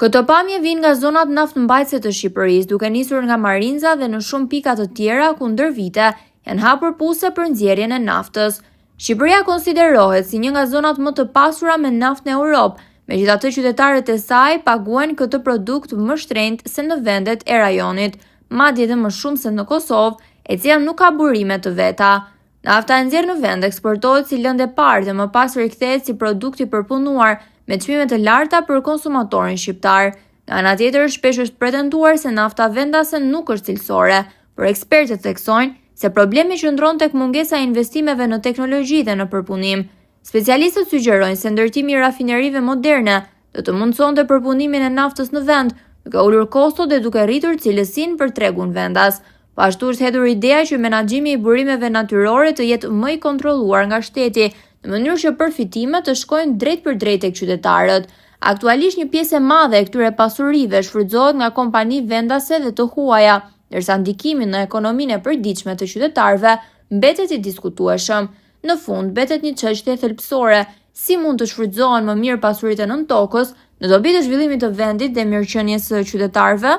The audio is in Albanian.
Këto pamje vijnë nga zonat naftëmbajtëse të Shqipërisë, duke nisur nga Marinza dhe në shumë pika të tjera ku ndër vite janë hapur puse për nxjerrjen e naftës. Shqipëria konsiderohet si një nga zonat më të pasura me naftë në Europë, megjithatë qytetarët e saj paguajnë këtë produkt më shtrenjtë se në vendet e rajonit, madje edhe më shumë se në Kosovë, e cila nuk ka burime të veta. Nafta e nxjerrë në vend eksportohet si lëndë e parë dhe më pas rikthehet si produkt i përpunuar me çmime të larta për konsumatorin shqiptar. Nga ana tjetër, shpesh është pretenduar se nafta vendase nuk është cilësore, por ekspertët theksojnë se problemi qëndron tek mungesa e investimeve në teknologji dhe në përpunim. Specialistët sugjerojnë se ndërtimi i rafinerive moderne do të mundsonte përpunimin e naftës në vend, duke ulur kostot dhe duke rritur cilësinë për tregun vendas. Po ashtu është hedhur ideja që menaxhimi i burimeve natyrore të jetë më i kontrolluar nga shteti, në mënyrë që përfitimet të shkojnë drejt për drejt tek qytetarët. Aktualisht një pjesë e madhe e këtyre pasurive shfrytëzohet nga kompani vendase dhe të huaja, ndërsa ndikimi në ekonominë e përditshme të qytetarëve mbetet i diskutueshëm. Në fund, mbetet një çështje thelbësore: si mund të shfrytëzohen më mirë pasuritë e nën tokës në dobi të zhvillimit të vendit dhe mirëqenies së qytetarëve?